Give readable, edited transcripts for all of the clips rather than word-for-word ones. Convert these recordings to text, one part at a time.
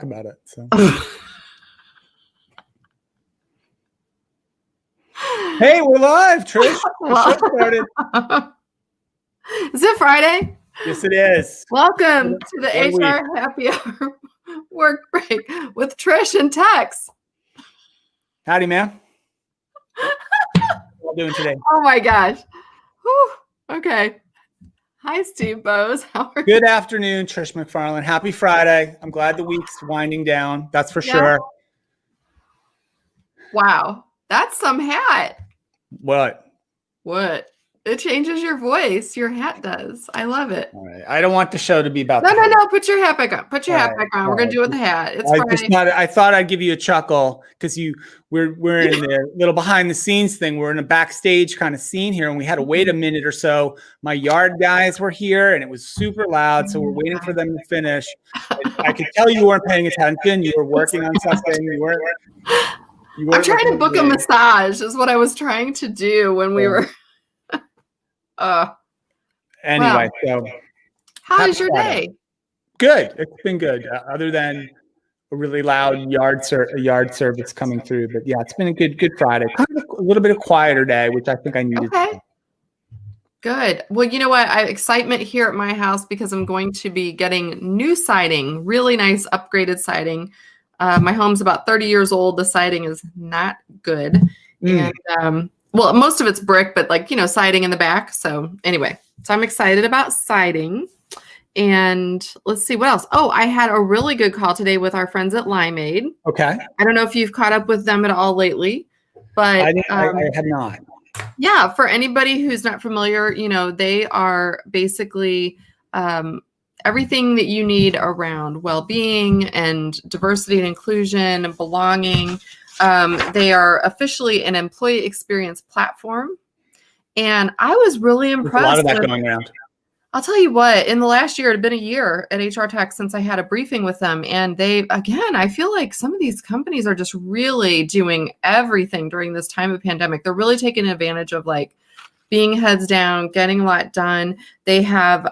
about it. So, hey, we're live, Trish. The show started. Is it Friday? Yes, it is. Welcome to the HR Happy Hour Work Break with Trish and Tex. Howdy, man. What are you doing today? Oh my gosh. Whew. Okay. Hi, Steve Bose. How are you? Good afternoon, Trish McFarland. Happy Friday. I'm glad the week's winding down. That's for sure. Wow. That's some hat. What? It changes your voice. Your hat does. I love it. All right. I don't want the show to be about No. Put your hat back on. Put your hat back on. We're going to do it with the hat. It's Friday. I thought I'd give you a chuckle because we're in the little behind the scenes thing. We're in a backstage kind of scene here, and we had to wait a minute or so. My yard guys were here, and it was super loud, so we're waiting for them to finish. And I could tell you weren't paying attention. You were working on something. You weren't I'm trying to book a massage is what I was trying to do when we were. Anyway, so how is your day? Good. It's been good. Other than a really loud yard service coming through, but yeah, it's been a good Friday. Kind of a little bit of quieter day, which I think I needed. Okay. Good. Well, you know what? I have excitement here at my house because I'm going to be getting new siding, really nice upgraded siding. My home's about 30 years old. The siding is not good. And well, most of it's brick, but siding in the back. So anyway, so I'm excited about siding. And let's see what else. Oh, I had a really good call today with our friends at Limeade. Okay. I don't know if you've caught up with them at all lately, but I have not. Yeah, for anybody who's not familiar, they are basically everything that you need around well-being and diversity and inclusion and belonging. They are officially an employee experience platform. And I was really impressed. There's a lot of that going around. I'll tell you what, in the last year, it had been a year at HR Tech since I had a briefing with them. And I feel like some of these companies are just really doing everything during this time of pandemic. They're really taking advantage of being heads down, getting a lot done. They have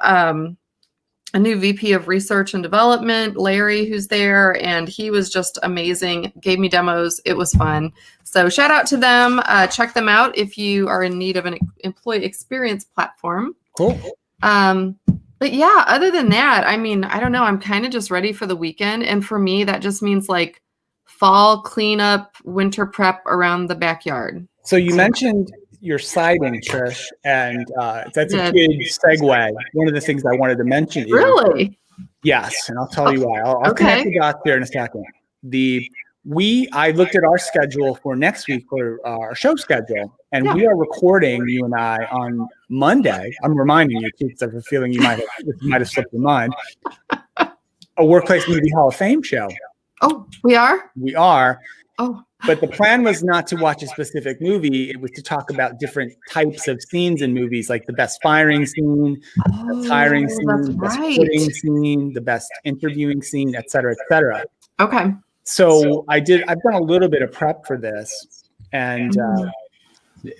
a new VP of research and development, Larry, who's there, and he was just amazing. Gave me demos. It was fun. So shout out to them. Check them out if you are in need of an employee experience platform. Cool. But yeah, other than that, I don't know. I'm kind of just ready for the weekend. And for me, that just means fall cleanup, winter prep around the backyard. So you mentioned your siding, Trish, and that's a good segue. One of the things I wanted to mention is really, yes, and I'll tell you why. I'll connect the dots there in a second. I looked at our schedule for next week for our show schedule, and we are recording, you and I, on Monday. I'm reminding you too, because I have a feeling you might have slipped your mind. A Workplace Movie Hall of Fame show. Oh, we are. We are. Oh. But the plan was not to watch a specific movie. It was to talk about different types of scenes in movies, like the best firing scene, the best hiring scene, the best quitting scene, the best interviewing scene, et cetera, et cetera. Okay. So I've done a little bit of prep for this, and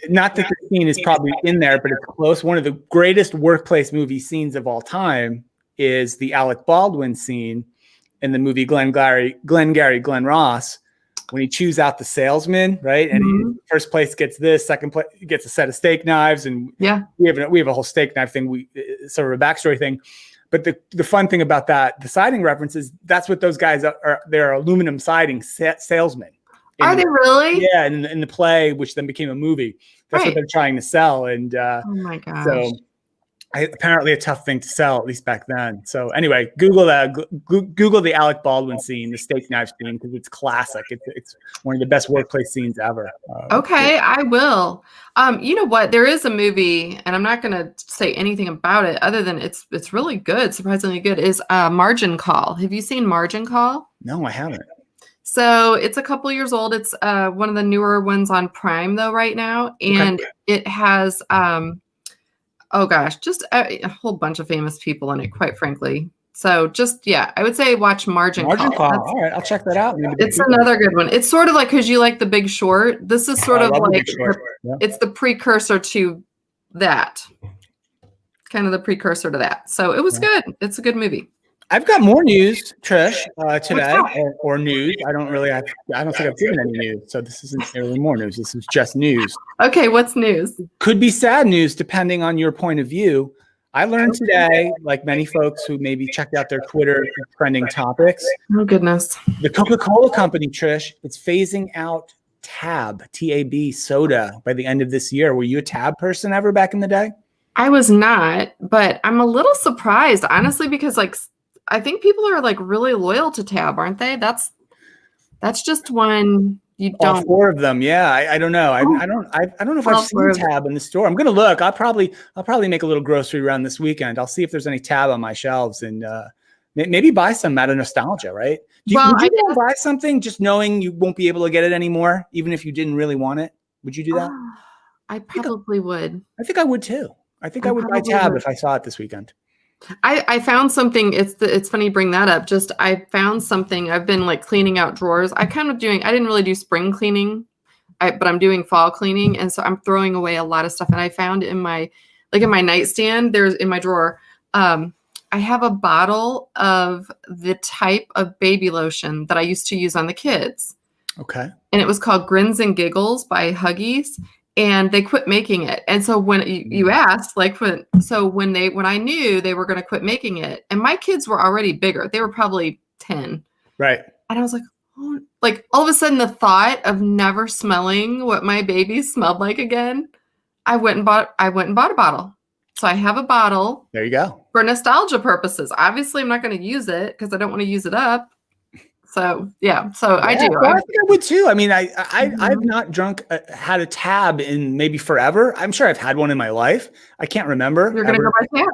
not that the scene is probably in there, but it's close. One of the greatest workplace movie scenes of all time is the Alec Baldwin scene in the movie Glengarry Glen Ross, when he chews out the salesman, right? And first place gets this, second place gets a set of steak knives, and we have a whole steak knife thing, sort of a backstory thing. But the fun thing about that, the siding references, that's what those guys are. They're aluminum siding salesmen. Are they really? Yeah, in the play, which then became a movie. That's what they're trying to sell. And oh my gosh. So apparently a tough thing to sell, at least back then. So anyway, Google that. Google the Alec Baldwin scene, the steak knife scene, because it's classic. It's one of the best workplace scenes ever. Okay, I will. You know what? There is a movie, and I'm not going to say anything about it other than it's really good, surprisingly good, is Margin Call. Have you seen Margin Call? No, I haven't. So it's a couple years old. It's one of the newer ones on Prime, though, right now. And it has... oh gosh, just a whole bunch of famous people in it, quite frankly. So I would say watch Margin Call. All right, I'll check that out. It's another good one. It's sort of like, because you like The Big Short. This is sort of like, it's the precursor to that. Kind of the precursor to that. So it was good. It's a good movie. I've got more news, Trish, today, up? or news. I don't think I've given any news, so this isn't really more news. This is just news. Okay, what's news? Could be sad news depending on your point of view. I learned today, like many folks who maybe checked out their Twitter trending topics, Oh, goodness. the Coca-Cola company, Trish, it's phasing out Tab, T-A-B soda by the end of this year. Were you a Tab person ever back in the day? I was not, but I'm a little surprised, honestly, because like I think people are like really loyal to Tab, aren't they? That's just one you All don't. 4 of them. Yeah. I don't know. I don't know if I've All 4 seen of Tab in the store. I'm going to look. I'll probably make a little grocery run this weekend. I'll see if there's any Tab on my shelves and maybe buy some out of nostalgia, right? Well, Would you go buy something just knowing you won't be able to get it anymore, even if you didn't really want it? Would you do that? I probably would. I think I would too. I think I would buy probably Tab would. if I saw it this weekend. I found something. It's funny you bring that up. Just I found something. I've been like cleaning out drawers. I didn't really do spring cleaning, but I'm doing fall cleaning, and so I'm throwing away a lot of stuff. And I found in my nightstand, there's in my drawer, I have a bottle of the type of baby lotion that I used to use on the kids. Okay. And it was called Grins and Giggles by Huggies. And they quit making it. And so when you asked, like when I knew they were going to quit making it, and my kids were already bigger, they were probably 10. Right. And I was like, oh, like all of a sudden the thought of never smelling what my baby smelled like again, I went and bought a bottle. So I have a bottle. There you go. For nostalgia purposes. Obviously, I'm not going to use it because I don't want to use it up. So yeah, I do. Well, I think I would too. I mean, I've not had a Tab in maybe forever. I'm sure I've had one in my life. I can't remember. You're going to go buy Tab.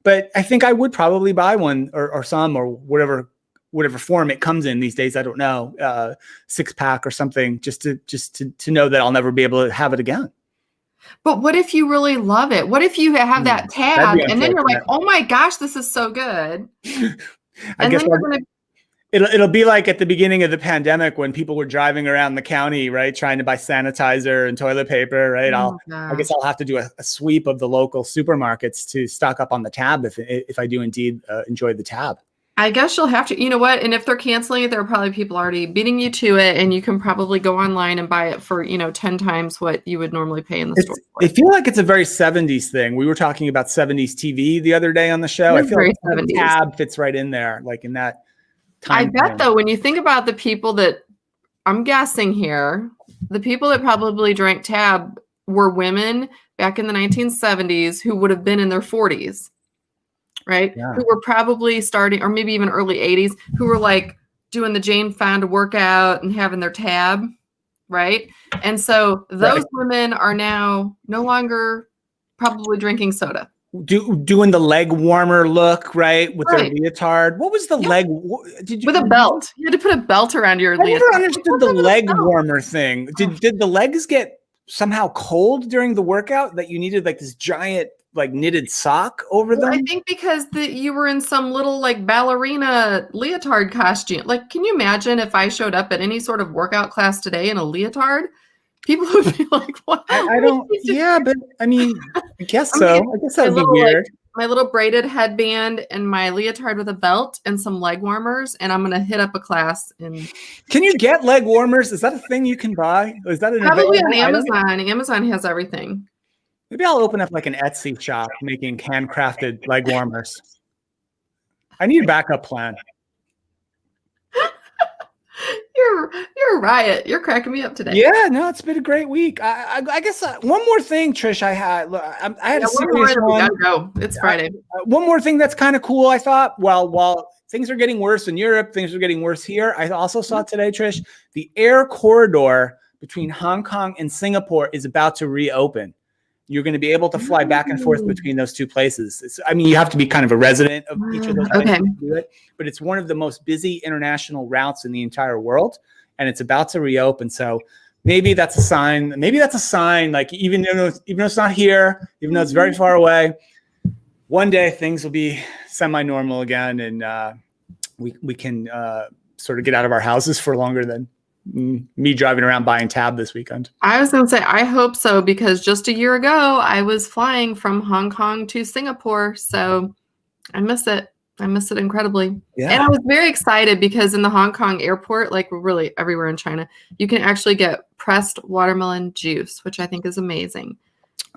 But I think I would probably buy one or some or whatever form it comes in these days. I don't know, 6-pack or something, just to know that I'll never be able to have it again. But what if you really love it? What if you have that Tab and then you're like, oh my gosh, this is so good. I guess it'll be like at the beginning of the pandemic when people were driving around the county, right, trying to buy sanitizer and toilet paper, right? I guess I'll have to do a sweep of the local supermarkets to stock up on the Tab if I do indeed enjoy the Tab. I guess you'll have to, you know what? And if they're canceling it, there are probably people already beating you to it, and you can probably go online and buy it for, 10 times what you would normally pay in the store. I feel like it's a very 70s thing. We were talking about 70s TV the other day on the show. I feel like the Tab fits right in there, like in that time. I bet though, when you think about the people that I'm guessing here, the people that probably drank Tab were women back in the 1970s who would have been in their 40s. Right? Yeah. Who were probably starting, or maybe even early 80s, who were like doing the Jane Fonda workout and having their Tab, right? And so those women are now no longer probably drinking soda. Doing the leg warmer look, right? With their leotard. What was the leg? With a belt. You had to put a belt around your leotard. I never understood the leg warmer thing. Did the legs get somehow cold during the workout that you needed like this giant like knitted sock over them? I think because you were in some little like ballerina leotard costume. Like, can you imagine if I showed up at any sort of workout class today in a leotard? People would be like, what? I don't, yeah, but I mean, I guess so. I guess that would be weird. My little braided headband and my leotard with a belt and some leg warmers, and I'm going to hit up a class. Can you get leg warmers? Is that a thing you can buy? Is that probably on Amazon? Amazon has everything. Maybe I'll open up like an Etsy shop making handcrafted leg warmers. I need a backup plan. You're a riot. You're cracking me up today. Yeah, no, it's been a great week. I guess one more thing, Trish. I had a serious one. We gotta go. It's Friday. One more thing that's kind of cool. I thought, while things are getting worse in Europe, things are getting worse here. I also saw today, Trish, the air corridor between Hong Kong and Singapore is about to reopen. You're going to be able to fly back and forth between those two places. You have to be kind of a resident of each of those places to do it, but it's one of the most busy international routes in the entire world, and it's about to reopen. So maybe that's a sign. Like even though it's not here, even though it's very far away, one day things will be semi-normal again, and we can sort of get out of our houses for longer than me driving around buying Tab this weekend. I was going to say, I hope so, because just a year ago, I was flying from Hong Kong to Singapore. So I miss it. I miss it incredibly. Yeah. And I was very excited because in the Hong Kong airport, like really everywhere in China, you can actually get pressed watermelon juice, which I think is amazing.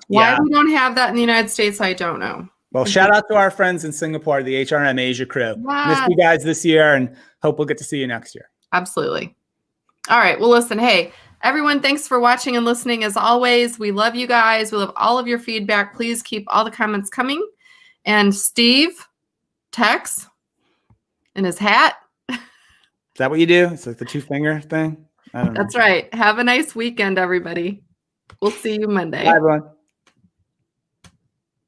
Why Yeah. we don't have that in the United States, I don't know. Well, shout out to our friends in Singapore, the HRM Asia crew. Missed Yes. you guys this year and hope we'll get to see you next year. Absolutely. All right. Well, listen, hey, everyone, thanks for watching and listening. As always, we love you guys. We love all of your feedback. Please keep all the comments coming. And Steve, Tex, in his hat. Is that what you do? It's like the 2-finger thing? I don't know. That's right. Have a nice weekend, everybody. We'll see you Monday. Bye, everyone.